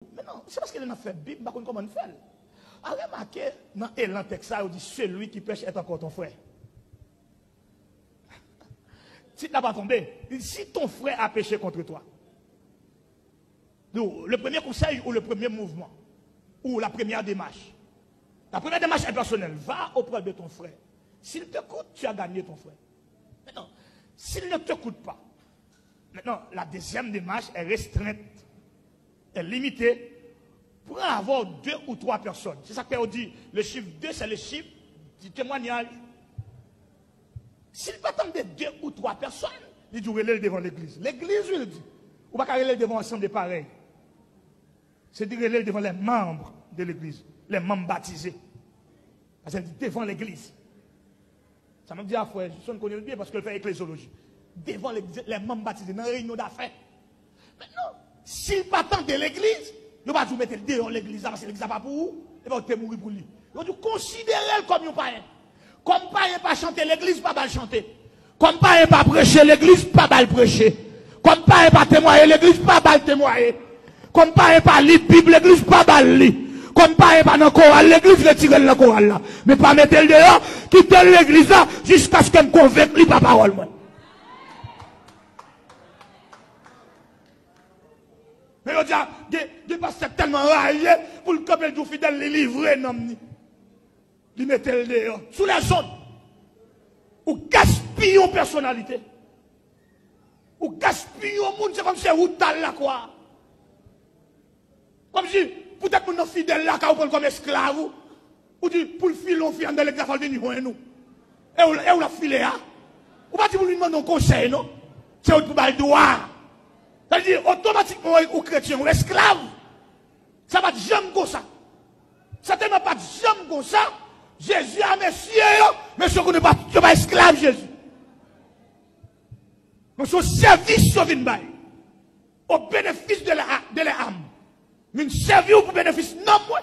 Mais non, c'est parce qu'il a fait Bible, par contre, comment on fait. A remarqué, dans l'élan texte, il dit celui qui pêche est encore ton frère. Si tu n'as pas tombé, si ton frère a péché contre toi, donc, le premier conseil ou le premier mouvement, ou la première démarche est personnelle. Va auprès de ton frère. S'il te coûte, tu as gagné ton frère. Maintenant, s'il ne te coûte pas, maintenant, la deuxième démarche est restreinte, est limitée pour avoir 2 ou 3 personnes. C'est ça qu'on dit. Le chiffre 2, c'est le chiffre du témoignage. S'il peut attendre 2 ou 3 personnes, il dit relève devant l'église. L'église, il dit. Ou pas relève devant ensemble de pareils. C'est dire relève devant les membres de l'église, les membres baptisés. Parce qu'elle dit devant l'église. Ça me dit à frère, je connais bien parce qu'elle fait ecclésiologie. Devant les membres baptisés, dans une réunion d'affaires. Maintenant, s'il pas tant de l'église, nous ne pouvons pas vous mettre dehors l'église parce que l'église n'a pas pour vous, et vous allez mourir pour lui. Nous devons considérer comme un païen. Comme païen pas chanter l'église, pas mal chanter. Comme païen pas prêcher l'église, pas mal prêcher. Comme païen pas témoigner l'église, pas mal témoigner. Comme païen pas lire Bible l'église, pas mal lire. Comme païen pas dans le choral l'église, retirer le choral là. Mais pas mettre le dehors, quitter l'église là, jusqu'à ce qu'elle me convainque lui par parole. Mais on dit, il passe tellement raillé pour le couple du fidèle, les livrer, non, il mettait le dehors. Sous la zone, ou gaspillons personnalité, ou gaspillons monde, c'est comme si vous t'allez là, quoi. Comme si, peut-être que nos fidèles là, quand vous prenez comme esclave, ou dit, pour le filon, filer dans l'église, il faut venir nous. Et où la filer, hein? Ou pas dire, vous lui demandez un conseil, non? C'est où pour le droit. C'est-à-dire, automatiquement, aux chrétiens, ou esclaves, ça va jamais comme ça. Ça ne va pas jamais comme ça. Jésus a Messie, mais ce qu'on n'est pas esclave, Jésus. Mais son service, sur une baille, au bénéfice de l'âme. Mais une service pour bénéfice, non, moi.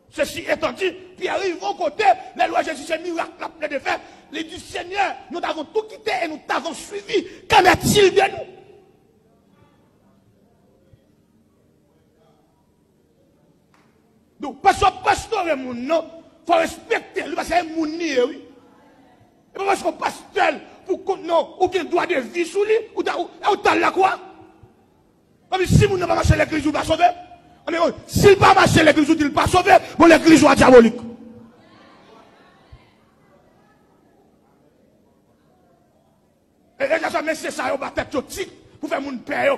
Ceci étant dit, puis arrive au côté, les lois de Jésus, c'est miracle, la de faire. Les du Seigneur, nous avons tout quitté et nous t'avons suivi. Qu'en est-il de nous? Donc, parce que pasteur est mon nom, il faut respecter lui, parce que c'est mon nid, oui. Et pas parce que pasteur, pour qu'on non, ou qu'il doit de vie sous lui, ou t'as la quoi? Comme si mon n'a pas marché l'église, ou pas sauvé. S'il pas marché l'église, ou il pas sauvé, bon, l'église soit diabolique. Et là, ça, mais c'est ça, on va tête au titre, pour faire mon père,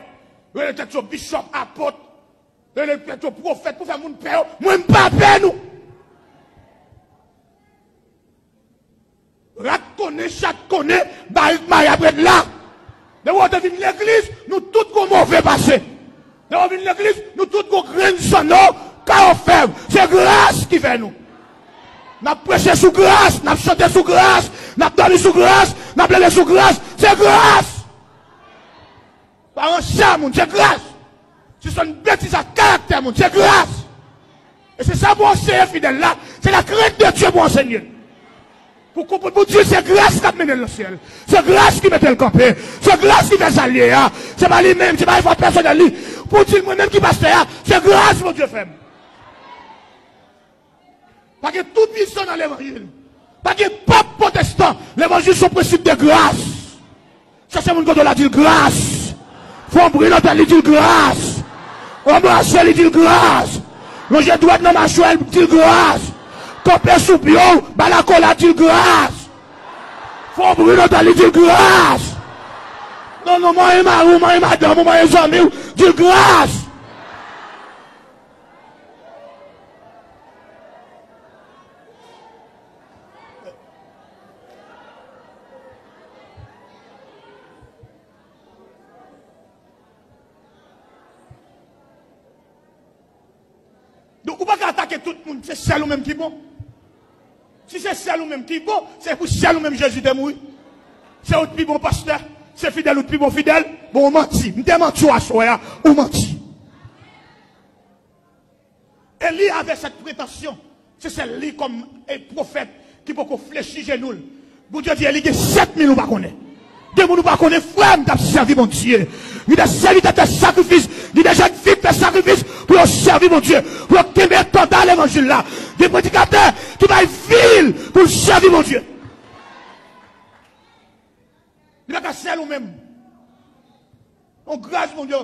on va tête au bishop, apôtre. Et le prophète pour faire mon père, moi je ne pas peur nous. Rat connaît, chat connaît, bail après là. De où on devine l'église, nous tous comme mauvais passé. De où on devine l'église, nous tous comme graines sonores, car on fait. C'est grâce qui fait nous. Nous avons prêché sous grâce, nous avons chanté sous grâce, nous avons dormi sous grâce, nous avons pleuré sous grâce. C'est grâce. Par un chat, c'est grâce. C'est une bêtise à caractère, mon c'est grâce. Et c'est ça pour enseigner fidèle là. C'est la crainte de Dieu pour enseigner. Pour comprendre pour Dieu, c'est grâce qui mène le ciel. C'est grâce qui met le campé. C'est grâce qui fait allier. C'est pas lui-même, c'est pas une personne. Pour dire moi-même qui passe là, c'est grâce mon Dieu fait. Parce que tout puissant dans l'évangile. Parce que pape protestant, l'évangile sont principe de grâce. Ça c'est mon côté là dit grâce. Faut brûler notre dit grâce. Embrasser, il dit grâce. Manger droit dans ma chouelle, il dit grâce. Copé sous bio, balacola, dit grâce. Faut brûler dans il dit grâce. Non, non, moi et madame, moi et amis, dit grâce. Donc, on ne peut pas attaquer tout le monde, c'est celle ou même qui est bon. Si c'est celle ou même qui est bon, c'est pour celle ou même Jésus de mourir. C'est autre plus bon pasteur, c'est fidèle ou plus bon fidèle. Bon, on mentit. On te menti à soi, on mentit. Élie avait cette prétention. C'est celle-là comme un prophète qui peut fléchir genoux. Bon Dieu dit, Élie, 7000 ou pas connaît. De nous pas connaître frère, t'as servi mon Dieu. Il a servi de sacrifice, il a déjà fait de sacrifice pour servir mon Dieu, pour t'aimer total l'évangile là. Des prédicateurs qui va ville pour servir mon Dieu. Il a qu'à servir nous-mêmes. On grâce mon Dieu.